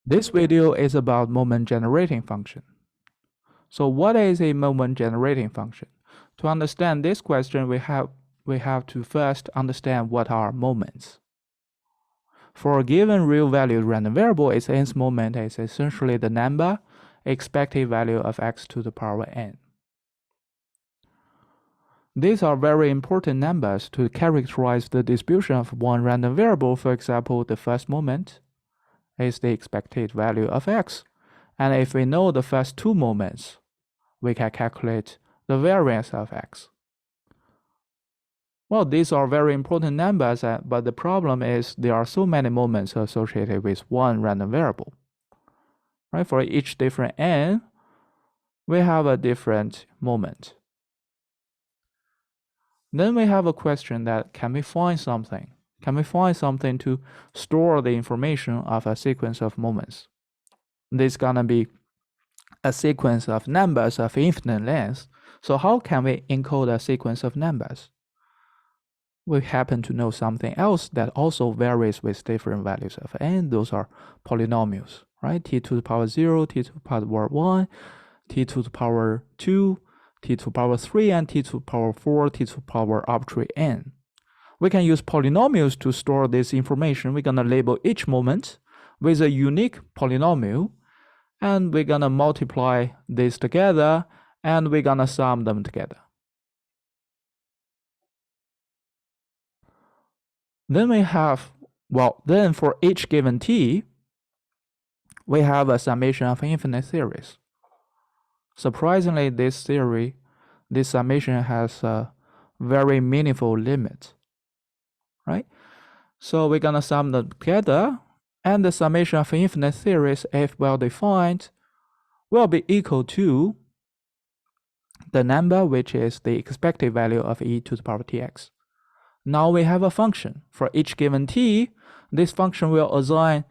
This video is about moment generating function. So what is a moment generating function? To understand this question, we have to first understand what are moments. For a given real valued random variable, its nth moment is essentially the number expected value of x to the power n. These are very important numbers to characterize the distribution of one random variable. For example, the first moment is the expected value of x. And if we know the first two moments, we can calculate the variance of x. Well, these are very important numbers, but the problem is there are so many moments associated with one random variable. Right? For each different n, we have a different moment. Then we have a question that can we find something? Can we find something to store the information of a sequence of moments? This is gonna be a sequence of numbers of infinite length. So how can we encode a sequence of numbers? We happen to know something else that also varies with different values of n. Those are polynomials, right? T to the power 0, t to the power 1, t to the power 2, t to the power 3, and t to the power 4, t to the power arbitrary n. We can use polynomials to store this information. We're gonna label each moment with a unique polynomial, and we're gonna multiply this together, and we're gonna sum them together. Then we have, then for each given t, we have a summation of infinite series. Surprisingly, this summation has a very meaningful limit, right? So we're gonna sum them together, and the summation of infinite series, if well defined, will be equal to the number which is the expected value of e to the power tx. Now we have a function. For each given t, this function will assign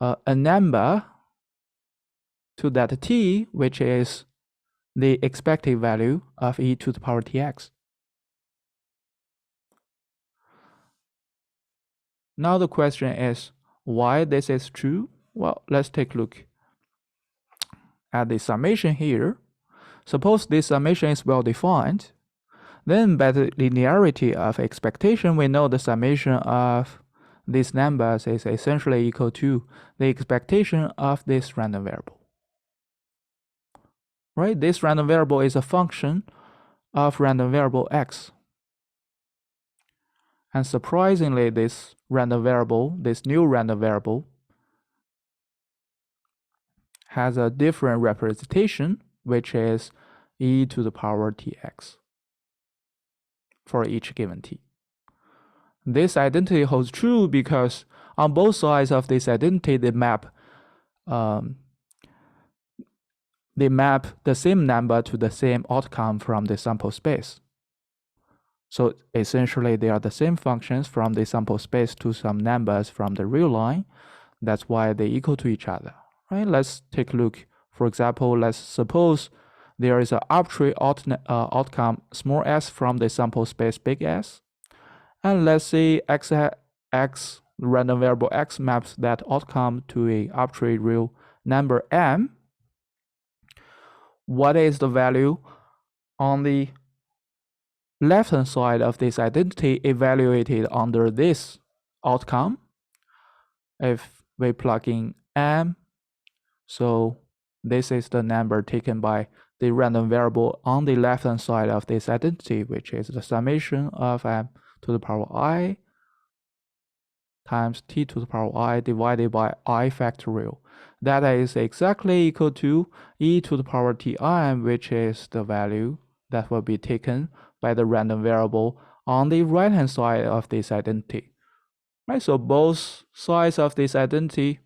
a number to that t, which is the expected value of e to the power tx. Now the question is why this is true? Well, let's take a look at the summation here. Suppose this summation is well defined. Then by the linearity of expectation, we know the summation of these numbers is essentially equal to the expectation of this random variable. Right? This random variable is a function of random variable x. And surprisingly, this new random variable, has a different representation, which is e to the power tx for each given t. This identity holds true because on both sides of this identity, they map the same number to the same outcome from the sample space. So essentially, they are the same functions from the sample space to some numbers from the real line. That's why they equal to each other. Right? Let's take a look. For example, let's suppose there is an arbitrary outcome small s from the sample space big S. And let's say x random variable x maps that outcome to a arbitrary real number m. What is the value on the left-hand side of this identity evaluated under this outcome? If we plug in m, so this is the number taken by the random variable on the left-hand side of this identity, which is the summation of m to the power I times t to the power I divided by I factorial. That is exactly equal to e to the power ti, which is the value that will be taken by the random variable on the right-hand side of this identity. Right, so both sides of this identity,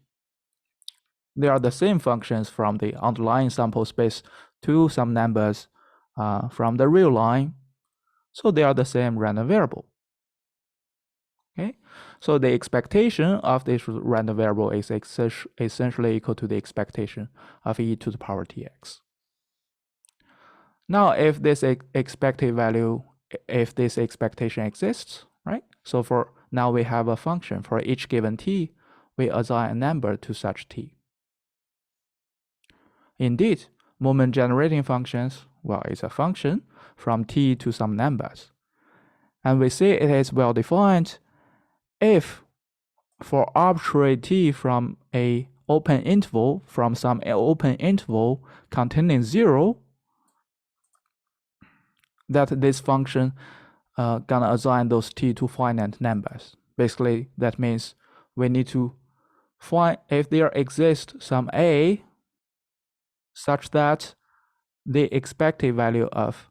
they are the same functions from the underlying sample space to some numbers from the real line. So they are the same random variable. Okay, so the expectation of this random variable is essentially equal to the expectation of e to the power tx. Now, if this expected value, if this expectation exists, right? So for now we have a function for each given t, we assign a number to such t. Indeed, moment generating functions, well, it's a function from t to some numbers. And we say it is well defined if for arbitrary t from a open interval from some open interval containing 0, that this function gonna assign those t to finite numbers. Basically, that means we need to find if there exists some a such that the expected value of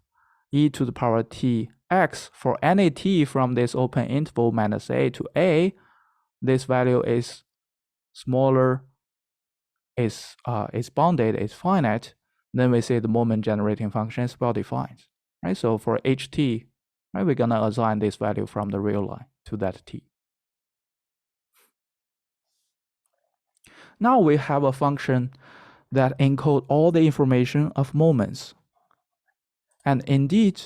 e to the power t x for any t from this open interval minus a to a, this value is smaller, is bounded, is finite, then we say the moment generating function is well defined, right? So for ht, right, we're gonna assign this value from the real line to that t. Now we have a function that encodes all the information of moments. And indeed,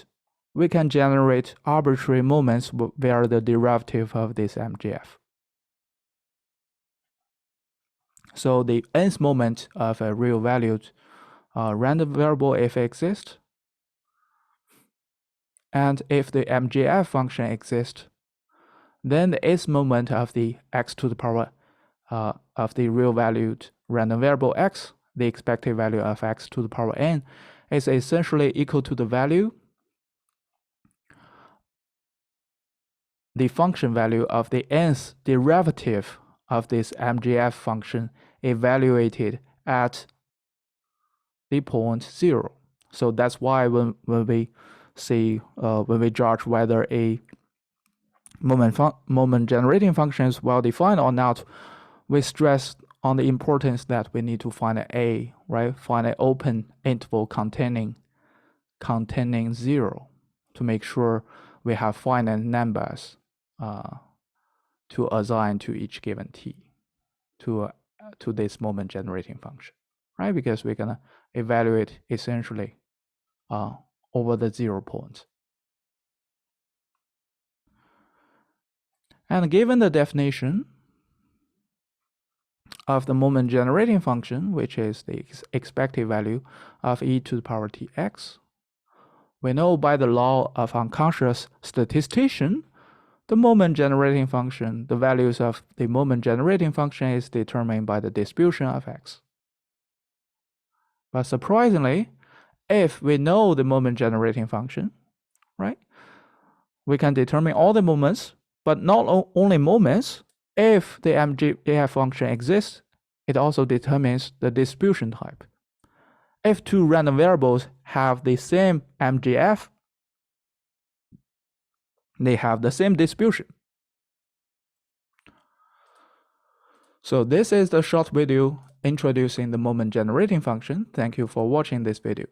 we can generate arbitrary moments via the derivative of this MGF. So the nth moment of a real valued random variable if it exists, and if the MGF function exists, then the nth moment of the x to the power of the real valued random variable x, the expected value of x to the power n, is essentially equal to the value, the function value of the nth derivative of this MGF function evaluated at the point 0. So that's why when we see when we judge whether a moment generating function is well defined or not, we stress on the importance that we need to find a, right? Find an open interval containing 0 to make sure we have finite numbers to assign to each given t to this moment generating function, right? Because we're gonna evaluate essentially over the 0 point. And given the definition of the moment generating function, which is the expected value of e to the power tx, we know by the law of unconscious statistician, the moment generating function, the values of the moment generating function is determined by the distribution of x. But surprisingly, if we know the moment generating function, right, we can determine all the moments, but not only moments. If the MGF function exists, it also determines the distribution type. If two random variables have the same MGF, they have the same distribution. So this is the short video introducing the moment generating function. Thank you for watching this video.